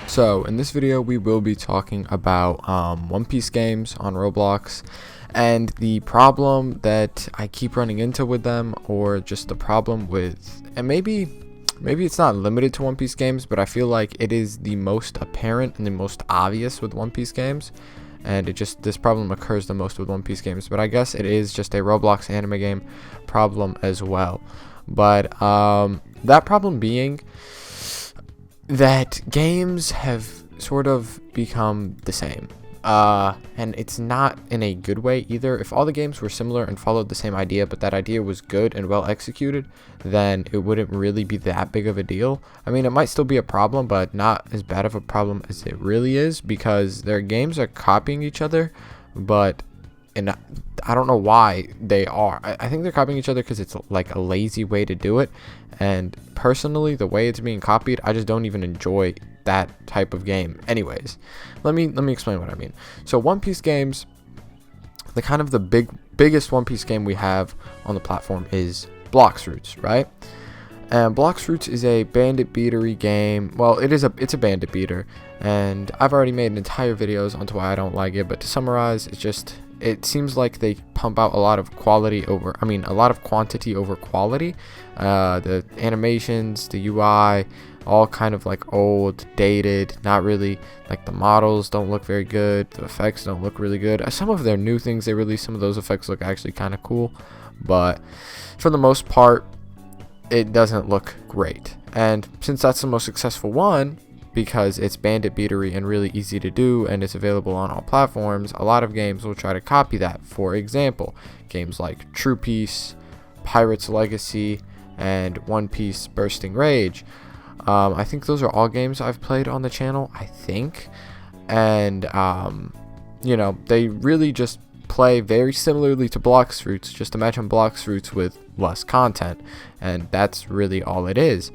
So in this video we will be talking about One Piece games on Roblox and the problem that I keep running into with them, or just the problem with, and maybe it's not limited to One Piece games, but I feel like it is the most apparent and the most obvious with One Piece games, and this problem occurs the most with One Piece games, but I guess it is just a Roblox anime game problem as well. But that problem being that games have sort of become the same, and it's not in a good way either. If all the games were similar and followed the same idea, but that idea was good and well executed, then it wouldn't really be that big of a deal. I mean, it might still be a problem, but not as bad of a problem as it really is, because their games are copying each other, and I don't know why they are. I think they're copying each other because it's like a lazy way to do it, and personally the way it's being copied, I just don't even enjoy that type of game. Anyways, let me explain what I mean. So One Piece games, the biggest One Piece game we have on the platform is Blox Fruits, right? And Blox Fruits is a bandit beatery game. Well, it's a bandit beater, and I've already made entire videos onto why I don't like it, but to summarize, it seems like they pump out a lot of quantity over quality. The animations, the UI, all kind of like old, dated, not really, like the models don't look very good, the effects don't look really good. Some of their new things they release, some of those effects look actually kind of cool, but for the most part, it doesn't look great. And since that's the most successful one, because it's bandit beatery and really easy to do, and it's available on all platforms, a lot of games will try to copy that. For example, games like True Peace, Pirate's Legacy, and One Piece Bursting Rage. I think those are all games I've played on the channel, I think. And, they really just play very similarly to Blox Fruits. Just imagine Blox Fruits with less content, and that's really all it is.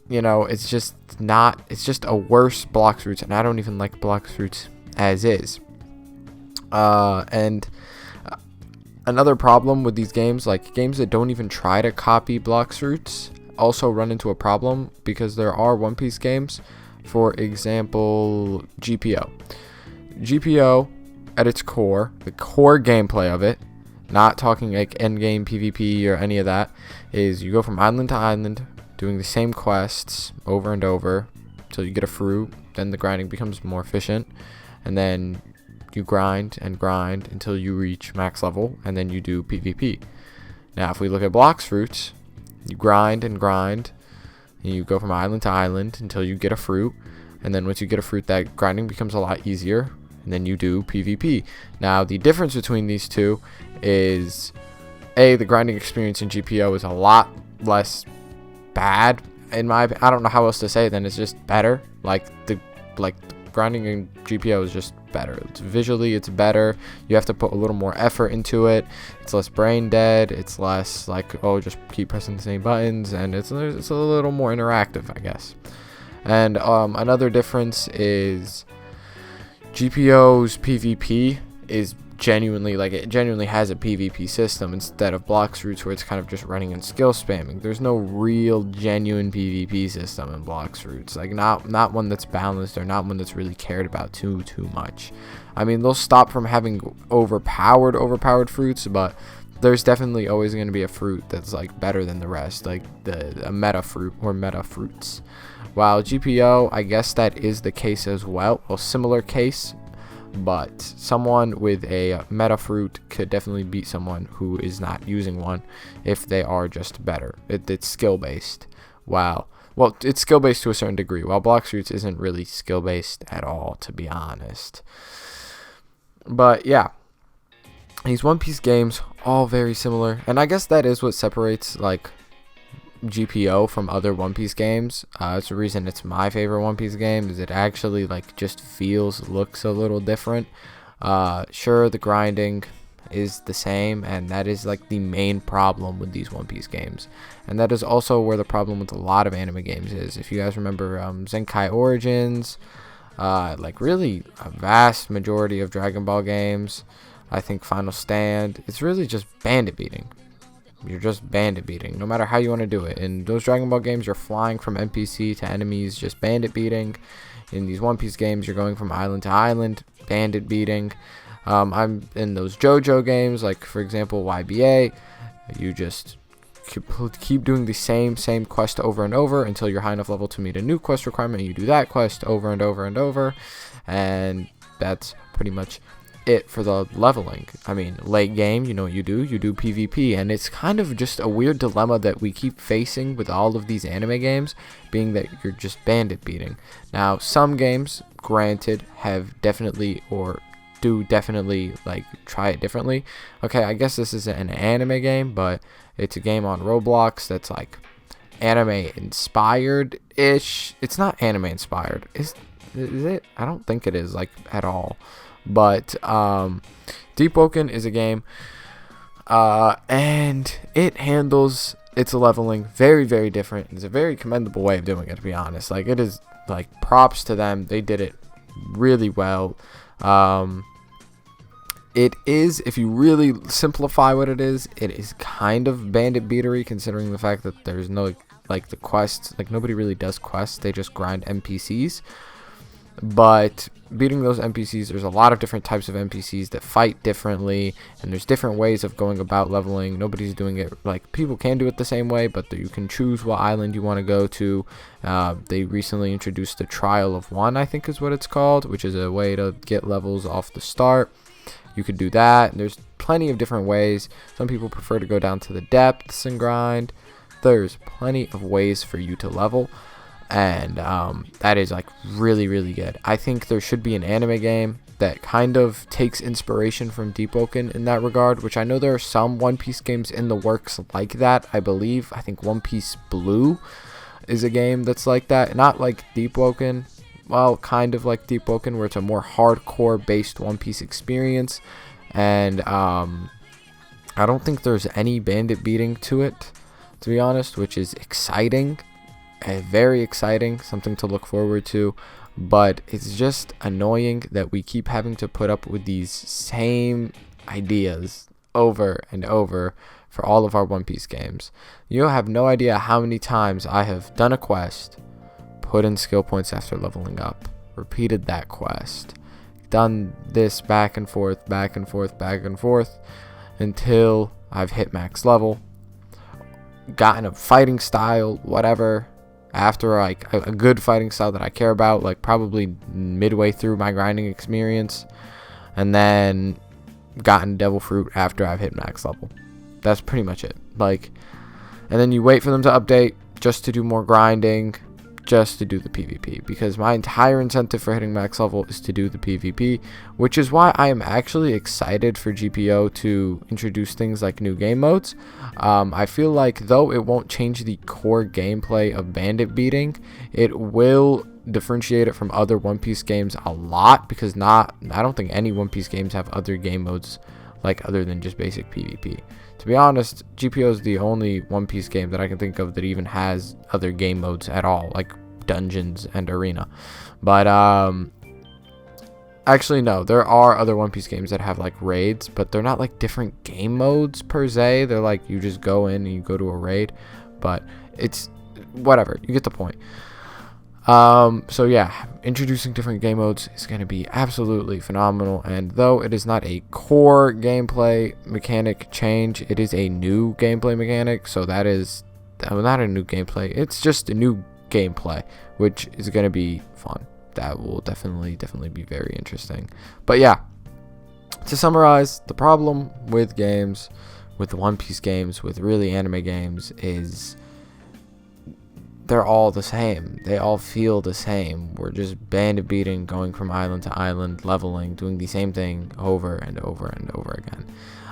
It's just a worse Blox Fruits, and I don't even like Blox Fruits as is. And another problem with these games, like games that don't even try to copy Blox Fruits, also run into a problem, because there are One Piece games, for example, GPO. GPO, at its core, the core gameplay of it, not talking like endgame PvP or any of that, is you go from island to island, doing the same quests over and over until you get a fruit. Then the grinding becomes more efficient, and then you grind and grind until you reach max level, and then you do PvP. Now, if we look at Blox Fruits, you grind and grind, and you go from island to island until you get a fruit, and then once you get a fruit, that grinding becomes a lot easier, and then you do PvP. Now, the difference between these two is, the grinding experience in GPO is a lot less bad, I don't know how else to say it, then it's just better. Like the grinding in GPO is just better. Visually it's better. You have to put a little more effort into it. It's less brain dead. It's less like, oh, just keep pressing the same buttons, and it's a little more interactive, I guess. And another difference is GPO's PvP is genuinely has a PvP system instead of Blox Fruits, where it's kind of just running and skill spamming. There's no real genuine PvP system in Blox Fruits, like not one that's balanced, or not one that's really cared about too much. I mean, they'll stop from having overpowered fruits, but there's definitely always going to be a fruit that's like better than the rest, like a meta fruit or meta fruits. While GPO, I guess that is the case as well, a similar case, but someone with a meta fruit could definitely beat someone who is not using one if they are just better. It's skill based. Well, it's skill based to a certain degree, while Blox Fruits isn't really skill based at all, to be honest. But yeah, these One Piece games, all very similar, and I guess that is what separates like GPO from other One Piece games. It's the reason it's my favorite One Piece game, is it actually like just looks a little different. Sure, the grinding is the same, and that is like the main problem with these One Piece games. And that is also where the problem with a lot of anime games is. If you guys remember Zenkai Origins, like really a vast majority of Dragon Ball games, I think Final Stand, it's really just bandit beating. You're just bandit beating, no matter how you want to do it. In those Dragon Ball games, you're flying from NPC to enemies, just bandit beating. In these One Piece games, you're going from island to island, bandit beating. I'm in those JoJo games, like for example YBA. You just keep doing the same quest over and over until you're high enough level to meet a new quest requirement. And you do that quest over and over and over, and that's pretty much it for the leveling. I mean, late game, you know what you do PvP, and it's kind of just a weird dilemma that we keep facing with all of these anime games, being that you're just bandit beating. Now, some games, granted, have definitely or do definitely like try it differently. Okay, I guess this isn't an anime game, but it's a game on Roblox that's like anime inspired ish. It's not anime inspired, is it? I don't think it is, like, at all. But Deep Woken is a game, and it handles its leveling very different. It's a very commendable way of doing it, to be honest. Like, it is, like, props to them. They did it really well. It is, if you really simplify what it is kind of bandit beatery, considering the fact that there's no, like, the quests. Like, nobody really does quests. They just grind NPCs. But beating those NPCs, there's a lot of different types of NPCs that fight differently, and there's different ways of going about leveling. Nobody's doing it, like, people can do it the same way, but you can choose what island you want to go to. They recently introduced the Trial of One, I think is what it's called, which is a way to get levels off the start. You could do that, and there's plenty of different ways. Some people prefer to go down to the depths and grind. There's plenty of ways for you to level, and that is, like, really good. I think there should be an anime game that kind of takes inspiration from Deep Woken in that regard, which I know there are some One Piece games in the works like that. I think One Piece Blue is a game that's like that, not like Deep Woken, well, kind of like Deep Woken, where it's a more hardcore based One Piece experience, and I don't think there's any bandit beating to it, to be honest, which is exciting. Very exciting, something to look forward to, but it's just annoying that we keep having to put up with these same ideas over and over for all of our One Piece games. You have no idea how many times I have done a quest, put in skill points after leveling up, repeated that quest, done this back and forth until I've hit max level, gotten a fighting style, whatever, after, like, a good fighting style that I care about, like probably midway through my grinding experience, and then gotten Devil Fruit after I've hit max level. That's pretty much it. Like, and then you wait for them to update just to do more grinding, just to do the PvP, because my entire incentive for hitting max level is to do the PvP, which is why I am actually excited for GPO to introduce things like new game modes. I feel like, though it won't change the core gameplay of bandit beating, it will differentiate it from other One Piece games a lot, because I don't think any One Piece games have other game modes, like, other than just basic PvP. To be honest, GPO is the only One Piece game that I can think of that even has other game modes at all, like dungeons and arena. But actually, no, there are other One Piece games that have, like, raids, but they're not, like, different game modes per se. They're like, you just go in and you go to a raid, but it's whatever, you get the point. So yeah, introducing different game modes is going to be absolutely phenomenal, and though it is not a core gameplay mechanic change, it is a new gameplay mechanic, so that is not a new gameplay, it's just a new gameplay, which is going to be fun. That will definitely be very interesting. But yeah, to summarize, the problem with games, with the One Piece games, with really anime games, is they're all the same. They all feel the same. We're just bandit beating, going from island to island, leveling, doing the same thing over and over again.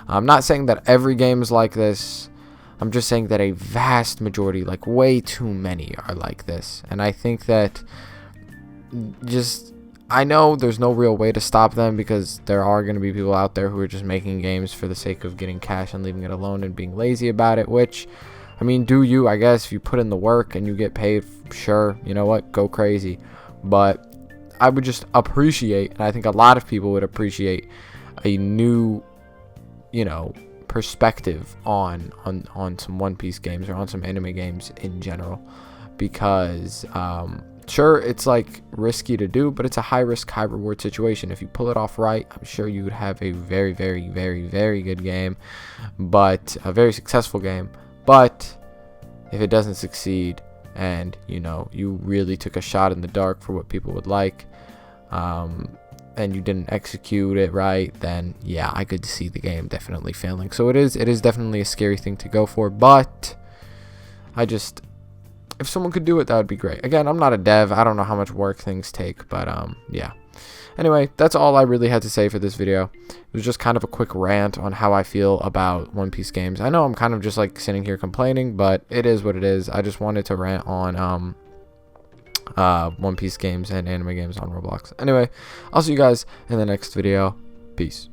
I'm not saying that every game is like this. I'm just saying that a vast majority, like way too many, are like this. And I think that just I know there's no real way to stop them, because there are going to be people out there who are just making games for the sake of getting cash and leaving it alone and being lazy about it, which, I mean, do you, I guess. If you put in the work and you get paid, sure, you know what, go crazy. But I would just appreciate, and I think a lot of people would appreciate, a new, you know, perspective on some One Piece games, or on some anime games in general, because sure, it's like risky to do, but it's a high risk, high reward situation. If you pull it off right, I'm sure you would have a very, very, very, very good game, but a very successful game. But if it doesn't succeed, and you know, you really took a shot in the dark for what people would like, and you didn't execute it right, then yeah, I could see the game definitely failing. So it is definitely a scary thing to go for, but if someone could do it, that would be great. Again, I'm not a dev. I don't know how much work things take, but yeah. Anyway, that's all I really had to say for this video. It was just kind of a quick rant on how I feel about One Piece games. I know I'm kind of just like sitting here complaining, but it is what it is. I just wanted to rant on One Piece games and anime games on Roblox. Anyway, I'll see you guys in the next video. Peace.